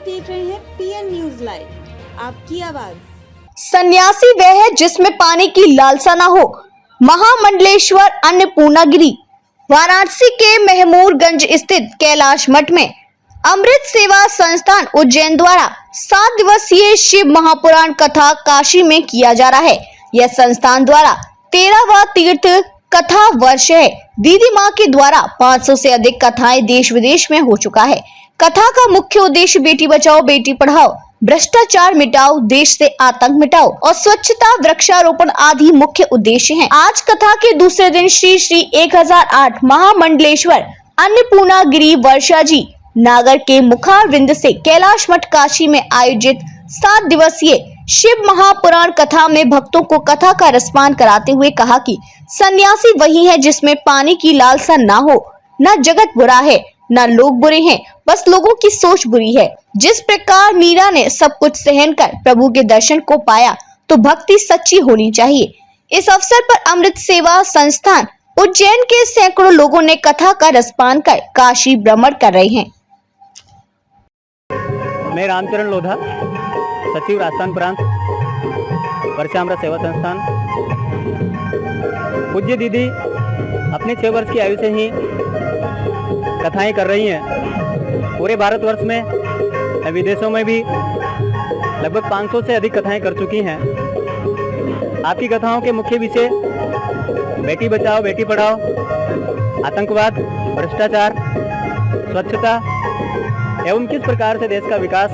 देख रहे हैं पीएन न्यूज लाइव, आपकी आवाज। सन्यासी वह है जिसमें पानी की लालसा ना हो। महामंडलेश्वर अन्नपूर्णागिरी। वाराणसी के महमूरगंज स्थित कैलाश मठ में अमृत सेवा संस्थान उज्जैन द्वारा 7 दिवसीय शिव महापुराण कथा काशी में किया जा रहा है। यह संस्थान द्वारा 13वां तीर्थ कथा वर्ष है। दीदी माँ के द्वारा 500 से अधिक कथाएं देश विदेश में हो चुका है। कथा का मुख्य उद्देश्य बेटी बचाओ बेटी पढ़ाओ, भ्रष्टाचार मिटाओ, देश से आतंक मिटाओ और स्वच्छता, वृक्षारोपण आदि मुख्य उद्देश्य हैं। आज कथा के दूसरे दिन श्री श्री 1008 महामंडलेश्वर अन्नपूर्णागिरी वर्षा जी नागर के मुखारविंद से कैलाश मठ काशी में आयोजित 7 दिवसीय शिव महापुराण कथा में भक्तों को कथा का रसपान कराते हुए कहा कि सन्यासी वही है जिसमें पानी की लालसा ना हो। न जगत बुरा है, न लोग बुरे हैं, बस लोगों की सोच बुरी है। जिस प्रकार मीरा ने सब कुछ सहन कर प्रभु के दर्शन को पाया, तो भक्ति सच्ची होनी चाहिए। इस अवसर पर अमृत सेवा संस्थान उज्जैन के सैकड़ों लोगों ने कथा का रसपान कर काशी भ्रमण कर रहे हैं। मैं रामचरण लोधा, सचिव राजस्थान प्रांत, वर्षामृत सेवा संस्थान। पूज्य दीदी अपने 6 वर्ष की आयु से ही कथाएं कर रही हैं। पूरे भारतवर्ष में, विदेशों में भी लगभग 500 से अधिक कथाएं कर चुकी हैं। आपकी कथाओं के मुख्य विषय बेटी बचाओ बेटी पढ़ाओ, आतंकवाद, भ्रष्टाचार, स्वच्छता एवं किस प्रकार से देश का विकास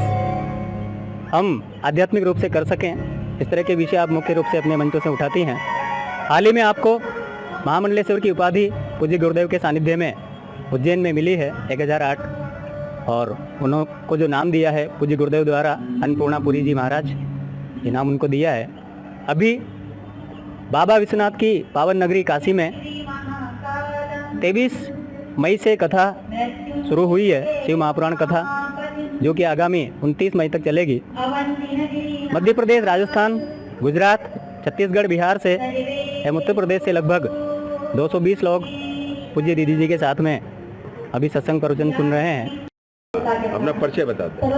हम आध्यात्मिक रूप से कर सकें, इस तरह के विषय आप मुख्य रूप से अपने मंचों से उठाती हैं। हाल ही में आपको महामंडलेश्वर की उपाधि पूज्य गुरुदेव के सानिध्य में उज्जैन में मिली है 1008, और उनको जो नाम दिया है पूज्य गुरुदेव द्वारा अन्नपूर्णापुरी जी महाराज, ये नाम उनको दिया है। अभी बाबा विश्वनाथ की पावन नगरी काशी में 23 मई से कथा शुरू हुई है, शिव महापुराण कथा, जो कि आगामी 29 मई तक चलेगी। मध्य प्रदेश, राजस्थान, गुजरात, छत्तीसगढ़, बिहार से एवं उत्तर प्रदेश से लगभग 220 लोग पूज्य दीदी जी के साथ में अभी सत्संग प्रवचन सुन रहे हैं। अपना परिचय बताते हैं।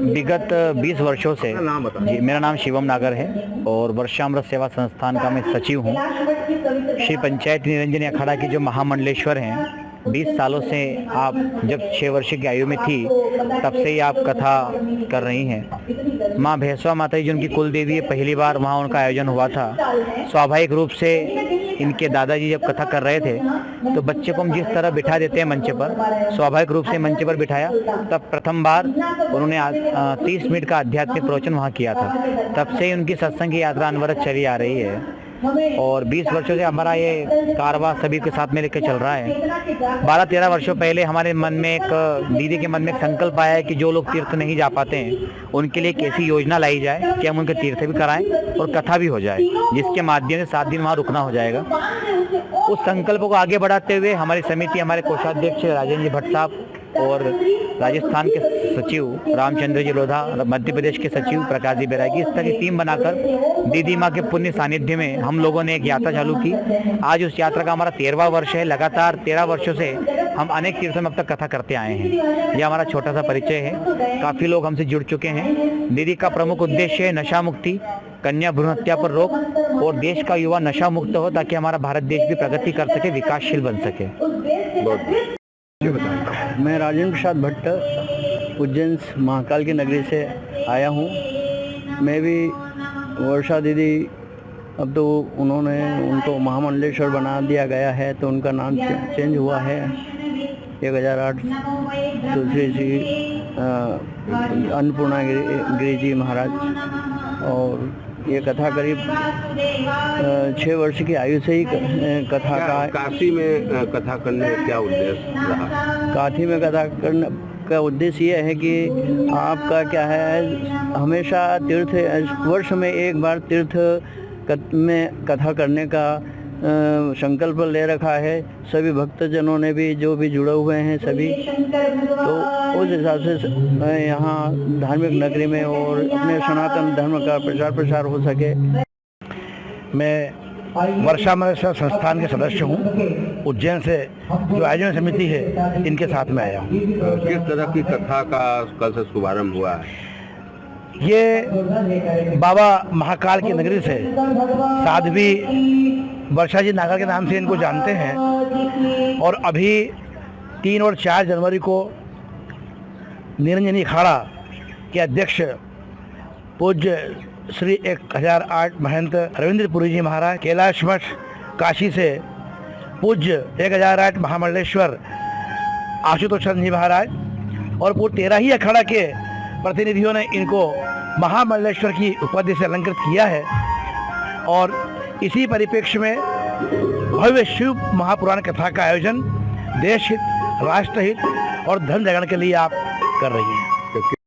विगत 20 वर्षों से जी, मेरा नाम शिवम नागर है और वर्षामृत सेवा संस्थान का मैं सचिव हूँ। श्री पंचायत निरंजनी अखाड़ा की जो महामंडलेश्वर हैं, 20 सालों से आप जब 6 वर्ष की आयु में थी तब से ही आप कथा कर रही हैं। माँ भैंसवा माता जी उनकी कुल देवी है, पहली बार वहाँ उनका आयोजन हुआ था। स्वाभाविक रूप से इनके दादाजी जब कथा कर रहे थे तो बच्चे को हम जिस तरह बिठा देते हैं मंच पर, स्वाभाविक रूप से मंच पर बिठाया। तब प्रथम बार उन्होंने 30 मिनट का आध्यात्मिक प्रवचन वहाँ किया था। तब से उनकी सत्संग की यात्रा अनवरत चली आ रही है और 20 वर्षों से हमारा ये कारवा सभी के साथ में लेकर चल रहा है। 12-13 वर्षों पहले हमारे मन में एक दीदी के मन में एक संकल्प आया है कि जो लोग तीर्थ नहीं जा पाते हैं उनके लिए एक ऐसी योजना लाई जाए कि हम उनके तीर्थ भी कराएं और कथा भी हो जाए, जिसके माध्यम से 7 दिन वहाँ रुकना हो जाएगा। उस संकल्प को आगे बढ़ाते हुए हमारी समिति, हमारे कोषाध्यक्ष राजेंद्र जी भट्ट साहब और राजस्थान के सचिव रामचंद्र जी लोधा, मध्य प्रदेश के सचिव प्रकाश जी बैरागी, इस तरह की टीम बनाकर दीदी माँ के पुण्य सानिध्य में हम लोगों ने एक यात्रा चालू की। आज उस यात्रा का हमारा 13वां वर्ष है। लगातार 13 वर्षों से हम अनेक तीर्थों में अब तक कथा करते आए हैं। यह हमारा छोटा सा परिचय है। काफ़ी लोग हमसे जुड़ चुके हैं। दीदी का प्रमुख उद्देश्य है नशा मुक्ति, कन्या भ्रूण हत्या पर रोक और देश का युवा नशा मुक्त हो, ताकि हमारा भारत देश भी प्रगति कर सके, विकासशील बन सके। मैं राजेंद्र प्रसाद भट्ट उज्जैन महाकाल की नगरी से आया हूँ। मैं भी वर्षा दीदी, अब तो उनको महामंडलेश्वर बना दिया गया है, तो उनका नाम चेंज हुआ है। 1008 दूसरी जी अन्नपूर्णागिरी जी महाराज, और ये कथा करीब 6 वर्ष की आयु से ही कथा का। काशी में कथा करने का क्या उद्देश्य रहा? काशी में कथा करने का उद्देश्य ये है कि आपका क्या है, हमेशा तीर्थ, वर्ष में एक बार तीर्थ में कथा करने का संकल्प ले रखा है। सभी भक्तजनों ने भी, जो भी जुड़े हुए हैं सभी, तो उस हिसाब से मैं यहाँ धार्मिक नगरी में और अपने सनातन धर्म का प्रचार हो सके। मैं वर्षा मलेश्वर संस्थान के सदस्य हूँ। उज्जैन से जो आयोजन समिति है इनके साथ में आया हूँ। किस तरह की कथा का कल से शुभारंभ हुआ है? ये बाबा महाकाल की नगरी से साध्वी वर्षा जी नागर के नाम से इनको जानते हैं और अभी 3 और 4 जनवरी को निरंजनी अखाड़ा के अध्यक्ष पूज्य श्री 1008 महंत रविंद्रपुरी जी महाराज, कैलाश मठ काशी से पूज्य 1008 महामंडलेश्वर आशुतोष चंद्र जी महाराज और पूरे 13 ही अखाड़ा के प्रतिनिधियों ने इनको महामंडलेश्वर की उपाधि से अलंकृत किया है। और इसी परिप्रेक्ष्य में भव्य शिव महापुराण कथा का आयोजन देश हित, राष्ट्र हित और धर्म जागरण के लिए आप कर रही हैं।